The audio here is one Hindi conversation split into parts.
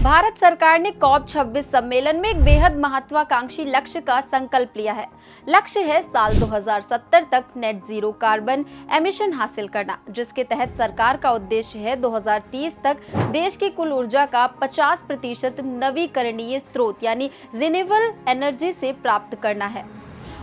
भारत सरकार ने कॉप 26 सम्मेलन में एक बेहद महत्वाकांक्षी लक्ष्य का संकल्प लिया है। लक्ष्य है साल 2070 तक नेट जीरो कार्बन एमिशन हासिल करना, जिसके तहत सरकार का उद्देश्य है 2030 तक देश की कुल ऊर्जा का 50% नवीकरणीय स्रोत यानी रिन्यूएबल एनर्जी से प्राप्त करना है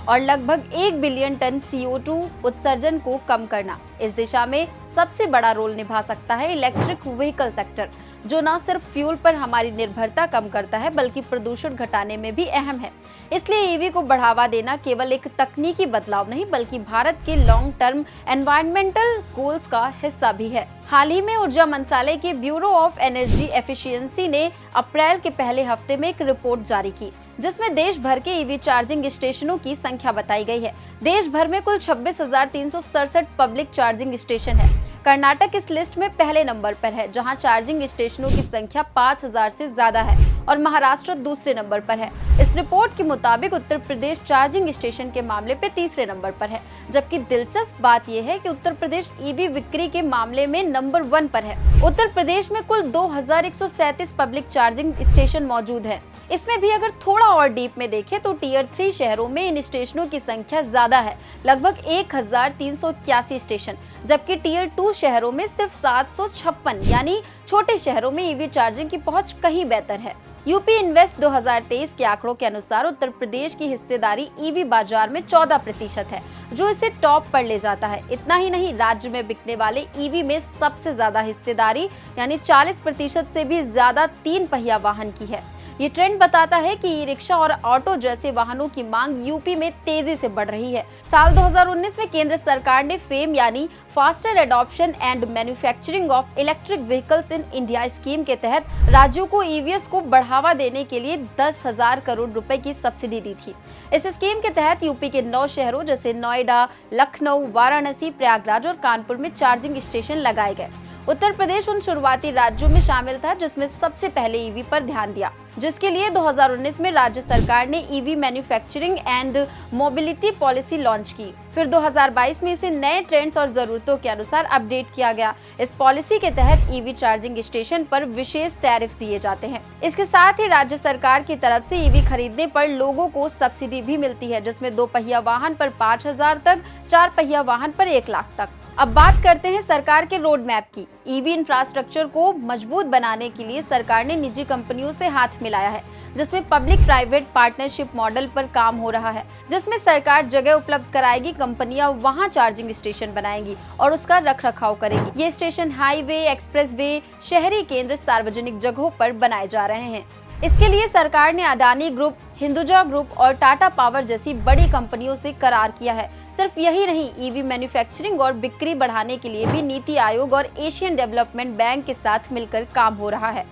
और लगभग 1 बिलियन टन CO2 उत्सर्जन को कम करना। इस दिशा में सबसे बड़ा रोल निभा सकता है इलेक्ट्रिक व्हीकल सेक्टर, जो न सिर्फ फ्यूल पर हमारी निर्भरता कम करता है बल्कि प्रदूषण घटाने में भी अहम है। इसलिए ईवी को बढ़ावा देना केवल एक तकनीकी बदलाव नहीं बल्कि भारत के लॉन्ग टर्म एनवायरमेंटल गोल्स का हिस्सा भी है। हाल ही में ऊर्जा मंत्रालय के ब्यूरो ऑफ एनर्जी एफिशिएंसी ने अप्रैल के पहले हफ्ते में एक रिपोर्ट जारी की, जिसमें देश भर के ईवी चार्जिंग स्टेशनों की संख्या बताई गई है। देश भर में कुल 26,367 पब्लिक चार्जिंग स्टेशन है। कर्नाटक इस लिस्ट में पहले नंबर पर है, जहां चार्जिंग स्टेशनों की संख्या 5,000 से ज्यादा है और महाराष्ट्र दूसरे नंबर पर है। इस रिपोर्ट के मुताबिक उत्तर प्रदेश चार्जिंग स्टेशन के मामले पे तीसरे नंबर पर है, जबकि दिलचस्प बात यह है कि उत्तर प्रदेश ईवी बिक्री के मामले में नंबर 1 पर है। उत्तर प्रदेश में कुल 2,137 पब्लिक चार्जिंग स्टेशन मौजूद है। इसमें भी अगर थोड़ा और डीप में देखें तो टियर 3 शहरों में इन स्टेशनों की संख्या ज्यादा है, लगभग 1,381 स्टेशन, जबकि टियर 2 शहरों में सिर्फ 756, यानी छोटे शहरों में ईवी चार्जिंग की पहुंच कहीं बेहतर है। यूपी इन्वेस्ट 2023 के आंकड़ों के अनुसार उत्तर प्रदेश की हिस्सेदारी ईवी बाजार में 14% है, जो इसे टॉप पर ले जाता है। इतना ही नहीं, राज्य में बिकने वाले ईवी में सबसे ज्यादा हिस्सेदारी यानी 40% से भी ज्यादा 3 पहिया वाहन की है। ये ट्रेंड बताता है कि ई रिक्शा और ऑटो जैसे वाहनों की मांग यूपी में तेजी से बढ़ रही है। साल 2019 में केंद्र सरकार ने फेम यानी faster adoption and manufacturing of electric vehicles in India scheme के तहत राज्यों को ईवीएस को बढ़ावा देने के लिए 10,000 करोड़ रुपए की सब्सिडी दी थी। इस स्कीम के तहत यूपी के 9 शहरों जैसे नोएडा, लखनऊ, वाराणसी, प्रयागराज और कानपुर में चार्जिंग स्टेशन लगाए गए। उत्तर प्रदेश उन शुरुआती राज्यों में शामिल था जिसमें सबसे पहले ईवी पर ध्यान दिया, जिसके लिए 2019 में राज्य सरकार ने EV manufacturing and mobility policy launch की। फिर 2022 में इसे नए ट्रेंड्स और जरूरतों के अनुसार अपडेट किया गया। इस पॉलिसी के तहत ईवी चार्जिंग स्टेशन पर विशेष टैरिफ दिए जाते हैं। इसके साथ ही राज्य सरकार की तरफ से ईवी खरीदने पर लोगों को सब्सिडी भी मिलती है, जिसमें 2 पहिया वाहन पर 5,000 तक, 4 पहिया वाहन पर 1 लाख तक। अब बात करते हैं सरकार के रोड मैप की। ईवी इंफ्रास्ट्रक्चर को मजबूत बनाने के लिए सरकार ने निजी कंपनियों से हाथ मिलाया है, जिसमें पब्लिक प्राइवेट पार्टनरशिप मॉडल पर काम हो रहा है, जिसमें सरकार जगह उपलब्ध कराएगी, कंपनियां वहां चार्जिंग स्टेशन बनाएंगी और उसका रखरखाव करेगी। ये स्टेशन हाईवे, एक्सप्रेसवे, शहरी केंद्र, सार्वजनिक जगहों पर बनाए जा रहे हैं। इसके लिए सरकार ने अडानी ग्रुप, हिंदुजा ग्रुप और टाटा पावर जैसी बड़ी कंपनियों से करार किया है। सिर्फ यही नहीं, ईवी मैन्युफैक्चरिंग और बिक्री बढ़ाने के लिए भी नीति आयोग और एशियन डेवलपमेंट बैंक के साथ मिलकर काम हो रहा है।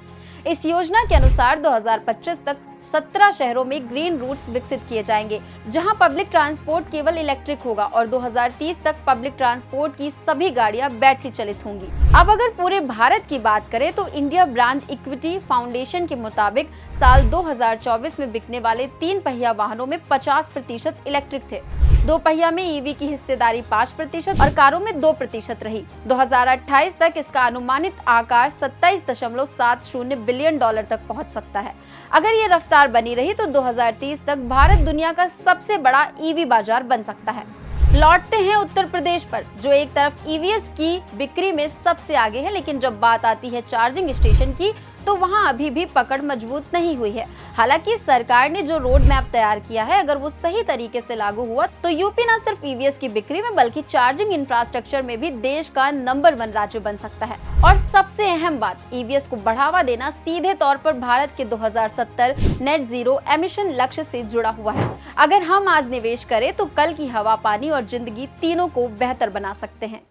इस योजना के अनुसार 2025 तक 17 शहरों में ग्रीन रूट्स विकसित किए जाएंगे, जहां पब्लिक ट्रांसपोर्ट केवल इलेक्ट्रिक होगा और 2030 तक पब्लिक ट्रांसपोर्ट की सभी गाड़ियां बैटरी चलित होंगी। अब अगर पूरे भारत की बात करें तो इंडिया ब्रांड इक्विटी फाउंडेशन के मुताबिक साल 2024 में बिकने वाले 3 पहिया वाहनों में 50% इलेक्ट्रिक थे। 2 पहिया में ईवी की हिस्सेदारी 5% और कारों में 2% रही। 2028 तक इसका अनुमानित आकार $27.70 बिलियन तक पहुंच सकता है। अगर ये रफ्तार बनी रही तो 2030 तक भारत दुनिया का सबसे बड़ा ईवी बाजार बन सकता है। लौटते हैं उत्तर प्रदेश पर, जो एक तरफ ईवीएस की बिक्री में सबसे आगे है, लेकिन जब बात आती है चार्जिंग स्टेशन की तो वहां अभी भी पकड़ मजबूत नहीं हुई है। हालांकि सरकार ने जो रोड मैप तैयार किया है, अगर वो सही तरीके से लागू हुआ तो यूपी न सिर्फ ईवीएस की बिक्री में बल्कि चार्जिंग इंफ्रास्ट्रक्चर में भी देश का नंबर 1 राज्य बन सकता है। और सबसे अहम बात, ईवीएस को बढ़ावा देना सीधे तौर पर भारत के 2070 नेट जीरो एमिशन लक्ष्य से जुड़ा हुआ है। अगर हम आज निवेश करें तो कल की हवा, पानी और जिंदगी तीनों को बेहतर बना सकते हैं।